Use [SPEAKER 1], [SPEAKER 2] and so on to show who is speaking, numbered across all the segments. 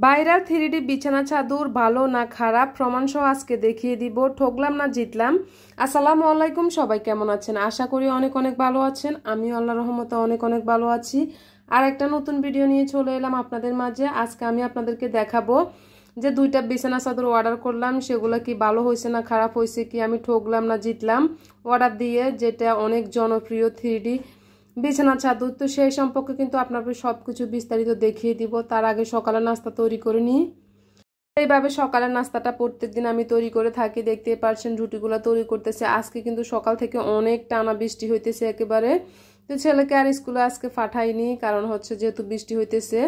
[SPEAKER 1] Viral 3D বিছানা চাদর ভালো না খারাপ প্রমাণ সহ আজকে দেখিয়ে দিব। ঠকলাম না জিতলাম। আসসালামু আলাইকুম, সবাই কেমন আছেন? আশা করি অনেক অনেক ভালো আছেন। আমি আল্লাহর রহমতে অনেক অনেক ভালো আছি। আর একটা নতুন ভিডিও নিয়ে চলে এলাম আপনাদের মাঝে। আজকে আমি আপনাদেরকে দেখাবো যে দুইটা বিছানা চাদর অর্ডার করলাম, সেগুলো কি ভালো হয়েছে না খারাপ হয়েছে, কি আমি ঠকলাম না জিতলাম অর্ডার দিয়ে, যেটা অনেক জনপ্রিয় 3D বিছানা চাদর। তো সেই সম্পর্কে কিন্তু আপনাদের সবকিছু বিস্তারিত দেখিয়ে দিব। তার আগে সকালে নাস্তা তৈরি করে নিই। এইভাবে সকালের নাস্তাটা প্রত্যেকদিন আমি তৈরি করে থাকি। দেখতে পাচ্ছেন রুটিগুলো তৈরি করতেছে। আজকে কিন্তু সকাল থেকে অনেক টানা বৃষ্টি হইতেছে একেবারে। তো ছেলেকে আর স্কুলে আজকে পাঠাইনি, কারণ হচ্ছে যেহেতু বৃষ্টি হইতেছে।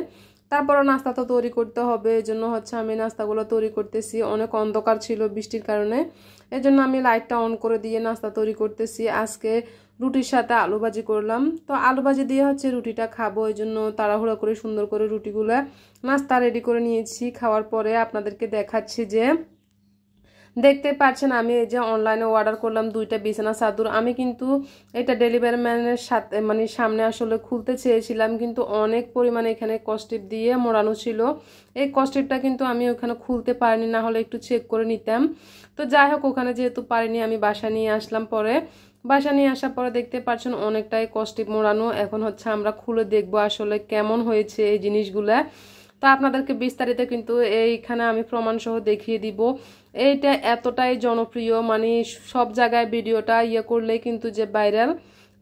[SPEAKER 1] তারপরও নাস্তা তো তৈরি করতে হবে, এই জন্য হচ্ছে আমি নাস্তাগুলো তৈরি করতেছি। অনেক অন্ধকার ছিল বৃষ্টির কারণে, এই জন্য আমি লাইটটা অন করে দিয়ে নাস্তা তৈরি করতেছি। আজকে রুটির সাথে আলু ভাজি করলাম। তো আলু ভাজি দিয়ে হচ্ছে রুটিটা খাবো, এই জন্য তাড়াহুড়া করে সুন্দর করে রুটিগুলো নাস্তা রেডি করে নিয়েছি। খাওয়ার পরে আপনাদেরকে দেখাচ্ছি যে দেখতে পাচ্ছেন আমি এই যে অনলাইনে অর্ডার করলাম দুইটা বিছানা চাদর। আমি কিন্তু এটা ডেলিভারি ম্যানের সাথে মানে সামনে আসলে খুলতে চেয়েছিলাম, কিন্তু অনেক পরিমাণে এখানে কস্টিপ দিয়ে মোড়ানো ছিল। এই কস্টিপটা কিন্তু আমি ওখানে খুলতে পারিনি, না হলে একটু চেক করে নিতাম। তো যাই হোক, ওখানে যেহেতু পারিনি আমি বাসা নিয়ে আসলাম। পরে বাসা নিয়ে আসার পরে দেখতে পাচ্ছেন অনেকটাই কস্টিপ মোড়ানো। এখন হচ্ছে আমরা খুলে দেখবো আসলে কেমন হয়েছে এই জিনিসগুলা। তো আপনাদেরকে বিস্তারিত কিন্তু এইখানে আমি প্রমাণ সহ দেখিয়ে দিব। এইটা এতটাই জনপ্রিয়, মানে সব জায়গায় ভিডিওটা করলে কিন্তু যে ভাইরাল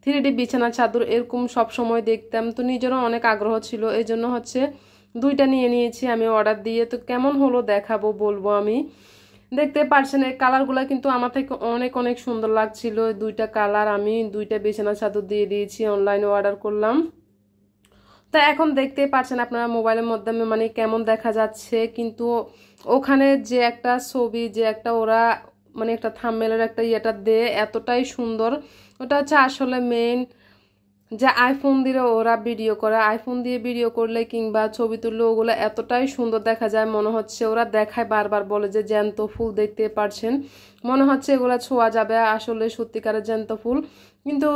[SPEAKER 1] 3D বিছানা চাদর এরকম সব সময় দেখতাম। তো নিজেরও অনেক আগ্রহ ছিল, এই জন্য হচ্ছে দুইটা নিয়ে নিয়েছি আমি অর্ডার দিয়ে। তো কেমন হলো দেখাবো, বলবো আমি। দেখতে পারছেন এই কালারগুলো কিন্তু আমার থেকে অনেক অনেক সুন্দর লাগছিল। দুইটা কালার আমি দুইটা বিছানা চাদর দিয়ে দিয়েছি, অনলাইনে অর্ডার করলাম। তা এখন দেখতেই পাচ্ছেন আপনারা মোবাইলের মাধ্যমে মানে কেমন দেখা যাচ্ছে, কিন্তু ওখানে যে একটা ছবি, যে একটা ওরা মানে একটা থাম্বনেলের একটা ইয়েটা দেয় এতটাই সুন্দর। ওটা হচ্ছে আসলে মেইন যে আইফোন দিয়ে ওরা ভিডিও করে। আইফোন দিয়ে ভিডিও করলে কিংবা ছবি তুললে ওগুলো এতটাই সুন্দর দেখা যায়, মনে হচ্ছে ওরা দেখায় বারবার বলে যে জ্যান্ত ফুল। দেখতে পারছেন মনে হচ্ছে এগুলা ছোঁয়া যাবে, আসলে সত্যিকারের জ্যান্ত ফুল। কিন্তু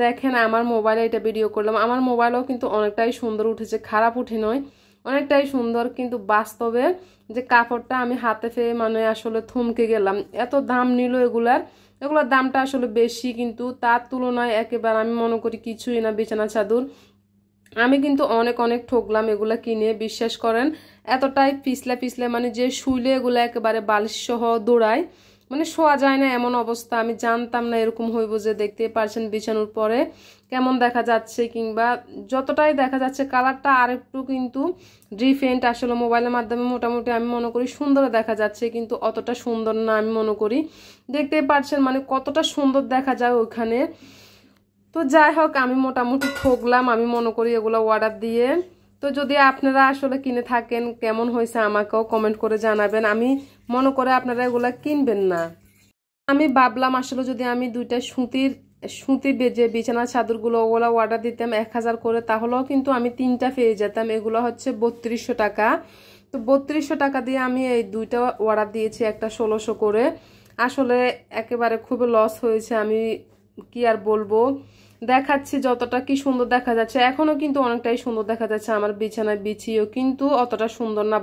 [SPEAKER 1] দেখেন আমার মোবাইলে এটা ভিডিও করলাম, আমার মোবাইলেও কিন্তু অনেকটাই সুন্দর উঠেছে, খারাপ উঠে নয়, অনেকটাই সুন্দর। কিন্তু বাস্তবে যে কাপড়টা আমি হাতে পেয়ে মানে আসলে থমকে গেলাম। এত দাম নিল এগুলোর দামটা আসলে বেশি, কিন্তু তার তুলনায় একেবারে আমি মনে করি কিছুই না বিছানা চাদর। আমি কিন্তু অনেক অনেক ঠকলাম এগুলা কিনে, বিশ্বাস করেন। এতটাই পিছলে পিছলে মানে যে শুইলে এগুলো একেবারে বালিশ সহ দৌড়ায়, মানে শোয়া যায় না এমন অবস্থা। আমি জানতাম না এরকম হইব, যে দেখতে পারছেন বিছানোর পরে কেমন দেখা যাচ্ছে, কিংবা যতটাই দেখা যাচ্ছে কালারটা আরেকটু কিন্তু ডিফারেন্ট। আসলে মোবাইলের মাধ্যমে মোটামুটি আমি মনে করি সুন্দর দেখা যাচ্ছে, কিন্তু অতটা সুন্দর না আমি মনে করি। দেখতে পারছেন মানে কতটা সুন্দর দেখা যায় ওইখানে। তো যাই হোক, আমি মোটামুটি ঠকলাম আমি মনে করি এগুলো অর্ডার দিয়ে। তো যদি আপনারা আসলে কিনে থাকেন কেমন হয়েছে আমাকেও কমেন্ট করে জানাবেন। আমি মনে করে আপনারা এগুলা কিনবেন না। আমি ভাবলাম আসলে যদি আমি দুইটা সুতি বেজে বিছানা চাদরগুলো ওগুলো অর্ডার দিতাম 1000 করে, তাহলেও কিন্তু আমি 3টা পেয়ে যেতাম। এগুলো হচ্ছে 3200 টাকা। তো 3200 টাকা দিয়ে আমি এই দুইটা অর্ডার দিয়েছি, একটা 1600 করে। আসলে একেবারে খুবই লস হয়েছে, আমি কি আর বলবো। দেখাচ্ছি যতটা কি সুন্দর দেখা যাচ্ছে, এখনো কিন্তু অনেকটাই সুন্দর দেখা যাচ্ছে আমার বিছানায় বিছিয়েও, কিন্তু অতটা সুন্দর না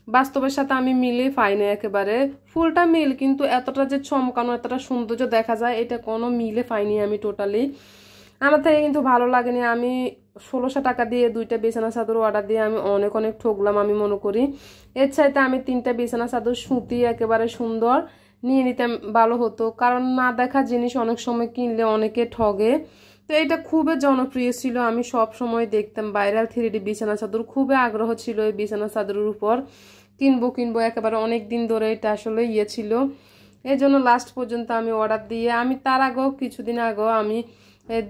[SPEAKER 1] বাস্তবের সাথে আমি মিলে পাই না একেবারে। ফুলটা মিল, কিন্তু এতটা যে চমকানো এতটা সৌন্দর্য দেখা যায় এটা কোনো মিলে পাইনি আমি টোটালি। আমার থেকে কিন্তু ভালো লাগেনি। আমি 1600 টাকা দিয়ে দুইটা বিছানা চাদর অর্ডার দিয়ে আমি অনেক অনেক ঠকলাম আমি মনে করি। এর চাইতে আমি 3টা বিছানা চাদর সুতি একেবারে সুন্দর নিয়ে নিতাম ভালো হতো, কারণ না দেখা জিনিস অনেক সময় কিনলে অনেকে ঠগে। তো এটা খুবই জনপ্রিয় ছিল, আমি সব সময় দেখতাম ভাইরাল 3D বিছানা চাদর। খুবই আগ্রহ ছিল এই বিছানা চাদরের উপর, কিনবো একেবারে অনেক দিন ধরে এটা আসলে ছিল। এই জন্য লাস্ট পর্যন্ত আমি অর্ডার দিয়ে, আমি তার আগেও কিছুদিন আগেও আমি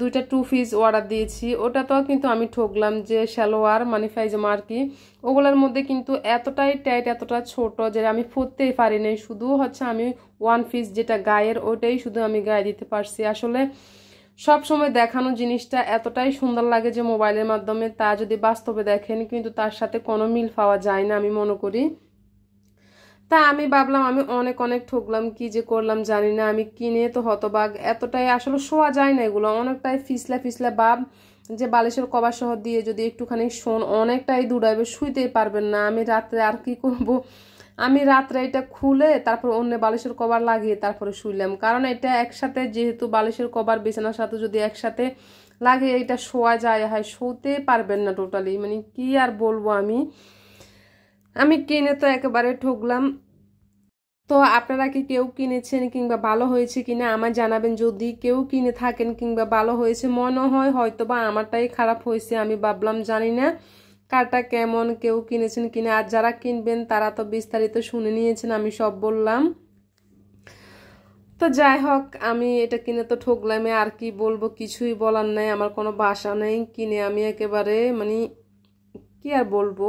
[SPEAKER 1] দুইটা 2 পিস অর্ডার দিয়েছি। ওটাতেও কিন্তু আমি ঠকলাম, যে সালোয়ার মানে পায়জামা আর কি, ওগুলোর মধ্যে কিন্তু এতটাই টাইট এতটা ছোট যে আমি পরতেই পারি নাই। শুধু হচ্ছে আমি 1 পিস যেটা গায়ের ওটাই শুধু আমি গায়ে দিতে পারছি। আসলে সব সময় দেখানো জিনিসটা এতটাই সুন্দর লাগে যে মোবাইলের মাধ্যমে, তা যদি বাস্তবে দেখেন কিন্তু তার সাথে কোনো মিল পাওয়া যায় না আমি মনে করি। তা আমি ভাবলাম আমি অনেক অনেক ঠকলাম, কি যে করলাম জানি না। আমি কিনে তো হতবাক, এতটাই আসলে শোয়া যায় না, এগুলো অনেকটাই ফিসলা ফিসলা ভাব। যে বালিশের কভার সহ দিয়ে যদি একটুখানি শোন অনেকটাই দূরাইবে, শুইতেই পারবেন না। আমি রাত্রে আর কি করব, আমি রাত্রে এটা খুলে তারপর অন্য বালিশের কভার লাগিয়ে তারপরে শুইলাম, কারণ এটা একসাথে যেহেতু বালিশের কভার বিছানার সাথে যদি একসাথে লাগে এটা শোয়া যায়, হয় শোতে পারবেন না টোটালি। মানে কি আর বলবো, আমি কিনে তো একেবারে ঠকলাম। তো আপনারা কি কেউ কিনেছেন কিংবা ভালো হয়েছে কিনা আমার জানাবেন। যদি কেউ কিনে থাকেন কিংবা ভালো হয়েছে, মনে হয় হয়তো বা আমারটাই খারাপ হয়েছে, আমি ভাবলাম, জানি না কারটা কেমন, কেউ কিনেছেন কিনা। আর যারা কিনবেন তারা তো বিস্তারিত শুনে নিয়েছেন, আমি সব বললাম। তো যাই হোক, আমি এটা কিনে তো ঠকলামে, আর কি বলবো, কিছুই বলার নাই, আমার কোনো ভাষা নেই। কিনে আমি একেবারে মানে কি আর বলবো।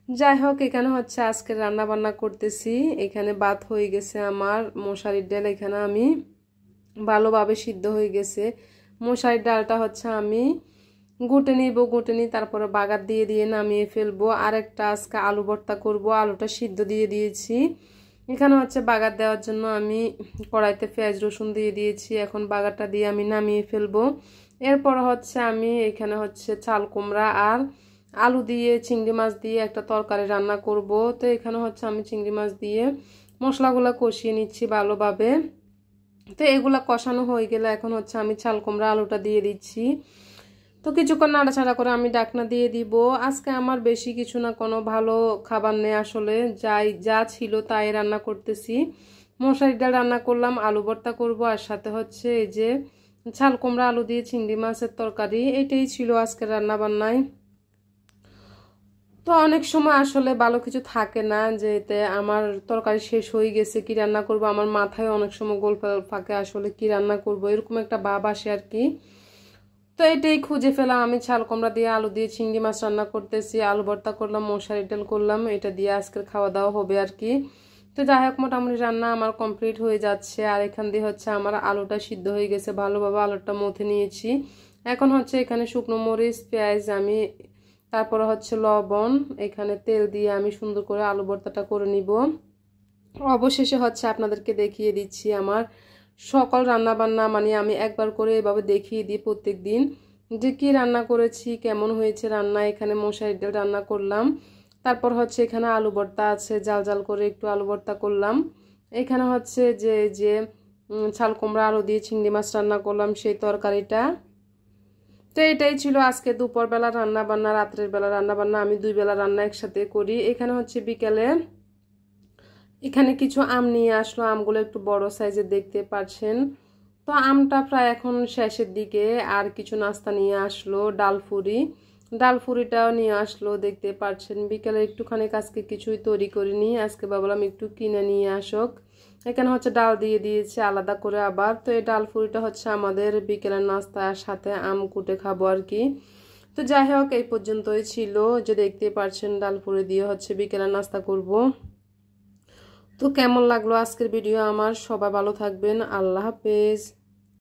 [SPEAKER 1] যাই হোক, এখানে হচ্ছে আজকে রান্না বান্না করতেছি। এখানে ভাত হয়ে গেছে আমার, মশারির ডাল এখানে আমি ভালোভাবে সিদ্ধ হয়ে গেছে। মশারির ডালটা হচ্ছে আমি গুটে নিব, গুটে নিই তারপরে বাগার দিয়ে দিয়ে নামিয়ে ফেলবো। আর একটা আজকে আলু ভর্তা করব, আলুটা সিদ্ধ দিয়ে দিয়েছি। এখানে হচ্ছে বাগার দেওয়ার জন্য আমি কড়াইতে পেঁয়াজ রসুন দিয়ে দিয়েছি, এখন বাগারটা দিয়ে আমি নামিয়ে ফেলবো। এরপর হচ্ছে আমি এখানে হচ্ছে চাল কুমড়া আর আলু দিয়ে চিংড়ি মাছ দিয়ে একটা তরকারি রান্না করব। তো এখানে হচ্ছে আমি চিংড়ি মাছ দিয়ে মশলাগুলো কষিয়ে নিচ্ছি ভালোভাবে। তো এগুলা কষানো হয়ে গেলে এখন হচ্ছে আমি চাল কুমড়া আলুটা দিয়ে দিচ্ছি। তো কিছুক্ষণ নাড়াচাড়া করে আমি ডাকনা দিয়ে দিব। আজকে আমার বেশি কিছু না, কোনো ভালো খাবার নেই আসলে, যা ছিল তাই রান্না করতেছি। মশারির ডাল রান্না করলাম, আলু ভর্তা করব, আর সাথে হচ্ছে এই যে চাল কুমড়া আলু দিয়ে চিংড়ি মাছের তরকারি। এটাই ছিল আজকে রান্না বান্নায়। তো অনেক সময় আসলে ভালো কিছু থাকে না, যে এতে আমার তরকারি শেষ হয়ে গেছে, কি রান্না করব, আমার মাথায় অনেক সময় গোল ফাঁকে আসলে কি রান্না করব এরকম একটা ভাব আসে আর কি। তো এটাই খুঁজে ফেলাম, আমি চাল কুমড়া দিয়ে আলু দিয়ে চিংড়ি মাছ রান্না করতেছি, আলু ভর্তা করলাম, মশারির ডাল করলাম, এটা দিয়ে আজকের খাওয়া দাওয়া হবে আর কি। তো যাই হোক, মোটামুটি রান্না আমার কমপ্লিট হয়ে যাচ্ছে। আর এখান দিয়ে হচ্ছে আমার আলুটা সিদ্ধ হয়ে গেছে ভালোভাবে, আলুটা মথে নিয়েছি। এখন হচ্ছে এখানে শুকনো মরিচ পেঁয়াজ আমি, তারপরে হচ্ছে লবণ, এখানে তেল দিয়ে আমি সুন্দর করে আলু ভর্তাটা করে নিব। অবশেষে হচ্ছে আপনাদেরকে দেখিয়ে দিচ্ছি আমার সকল রান্না বান্না, মানে আমি একবার করে এভাবে দেখিয়ে দিই প্রত্যেক দিন যে কি রান্না করেছি, কেমন হয়েছে রান্না। এখানে মশারির ডাল রান্না করলাম, তারপর হচ্ছে এখানে আলু ভর্তা আছে, জাল জাল করে একটু আলু ভর্তা করলাম। এখানে হচ্ছে যে চাল কুমড়া আলু দিয়ে চিংড়ি মাছ রান্না করলাম, সেই তরকারিটা। তো এটাই ছিল আজকে দুপুরবেলা রান্না বান্না, রাত্রের বেলা রান্না বান্না, আমি 2 বেলা রান্না একসাথে করি। এখানে হচ্ছে বিকেলে এখানে কিছু আম নিয়ে আসলো, আমগুলো একটু বড় সাইজের দেখতে পাচ্ছেন। তো আমটা প্রায় এখন শেষের দিকে। আর কিছু নাস্তা নিয়ে আসলো, ডালফুরিটাও নিয়ে আসলো, দেখতে পাচ্ছেন। বিকেলে একটুখানি আজকে কিছুই তৈরি করিনি, আজকে ভাবলাম একটু কিনে নিয়ে আসুক। এখানে হচ্ছে ডাল দিয়ে দিয়েছে আলাদা করে আবার। তো এই ডালফুরিটা হচ্ছে আমাদের বিকেলের নাস্তার সাথে আম কুটে খাবো আর কি। তো যাই হোক, এই পর্যন্তই ছিল, যে দেখতে পাচ্ছেন ডালফুরি দিয়ে হচ্ছে বিকেলের নাস্তা করব। তো কেমন লাগলো আজকের ভিডিও আমার, সবাই ভালো থাকবেন, আল্লাহ হাফেজ।